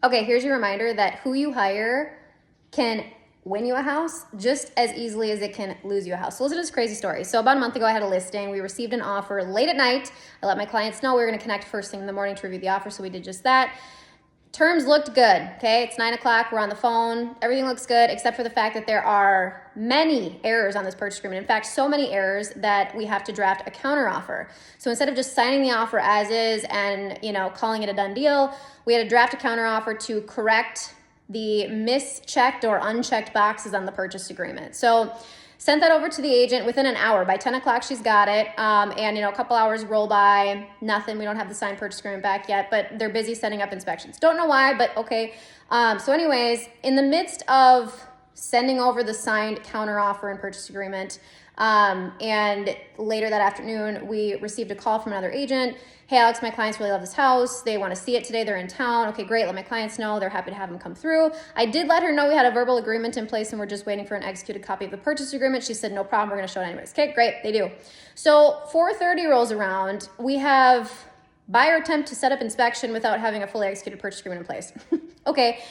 Okay, here's your reminder that who you hire can win you a house just as easily as it can lose you a house. So listen to this crazy story. So about a month ago, I had a listing. We received an offer late at night. I let my clients know we were gonna connect first thing in the morning to review the offer, so we did just that. Terms looked good, okay? It's 9 o'clock, we're on the phone. Everything looks good except for the fact that there are many errors on this purchase agreement. In fact, so many errors that we have to draft a counteroffer. So instead of just signing the offer as is and calling it a done deal, we had to draft a counteroffer to correct the mischecked or unchecked boxes on the purchase agreement. So sent that over to the agent within an hour. By 10 o'clock, she's got it. And a couple hours roll by, nothing. We don't have the signed purchase agreement back yet, but they're busy setting up inspections. Don't know why, but okay. So anyways, in the midst of sending over the signed counteroffer and purchase agreement, and later that afternoon, we received a call from another agent. Hey, Alex, my clients really love this house. They want to see it today. They're in town. Okay, great. Let my clients know. They're happy to have them come through. I did let her know we had a verbal agreement in place and we're just waiting for an executed copy of the purchase agreement. She said, no problem. We're going to show it anyways. Okay, great. They do. So 4:30 rolls around. We have buyer attempt to set up inspection without having a fully executed purchase agreement in place. Okay.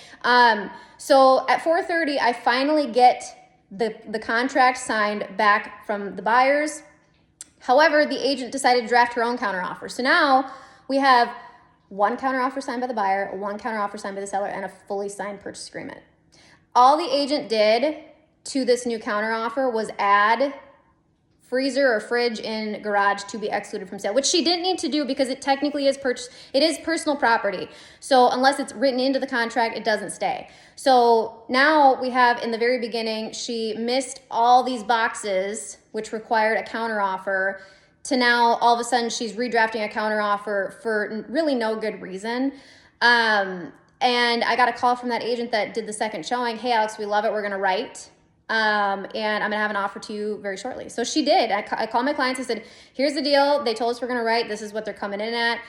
So at 4:30, I finally get the contract signed back from the buyers. However, the agent decided to draft her own counteroffer. So now we have one counteroffer signed by the buyer, one counteroffer signed by the seller, and a fully signed purchase agreement. All the agent did to this new counteroffer was add freezer or fridge in garage to be excluded from sale, which she didn't need to do because it technically is personal property. So unless it's written into the contract, it doesn't stay. So now we have, in the very beginning, she missed all these boxes which required a counteroffer, to now all of a sudden she's redrafting a counteroffer for really no good reason. And I got a call from that agent that did the second showing. Hey, Alex, we love it. We're going to write. And I'm gonna have an offer to you very shortly. So she did. I called my clients. I said, here's the deal. They told us we're gonna write. This is what they're coming in at.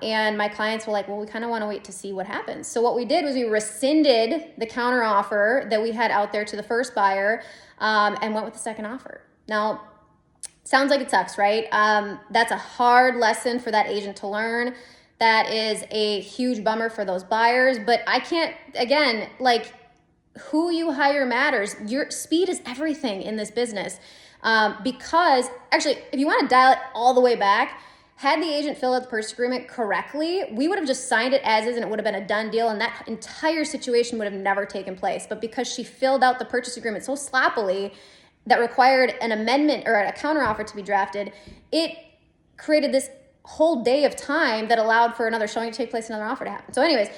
And my clients were like, well, we kind of want to wait to see what happens. So what we did was we rescinded the counter offer that we had out there to the first buyer, and went with the second offer. Now, sounds like it sucks, right? That's a hard lesson for that agent to learn. That is a huge bummer for those buyers, but I can't, again, who you hire matters. Your speed is everything in this business. Because actually, if you want to dial it all the way back, had the agent filled out the purchase agreement correctly, we would have just signed it as is and it would have been a done deal, and that entire situation would have never taken place. But because she filled out the purchase agreement so sloppily that required an amendment or a counteroffer to be drafted, it created this whole day of time that allowed for another showing to take place, another offer to happen. So anyways,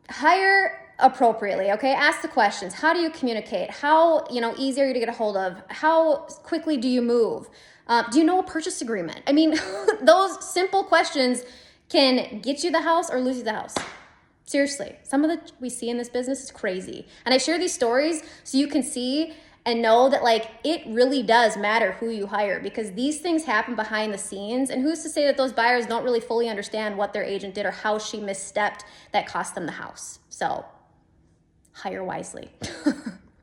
hire appropriately, okay? Ask the questions. How do you communicate? How, easy are you to get a hold of? How quickly do you move? Do you know a purchase agreement? I mean, those simple questions can get you the house or lose you the house. Seriously, some of the we see in this business is crazy. And I share these stories so you can see and know that it really does matter who you hire, because these things happen behind the scenes, and who's to say that those buyers don't really fully understand what their agent did or how she misstepped that cost them the house. So hire wisely.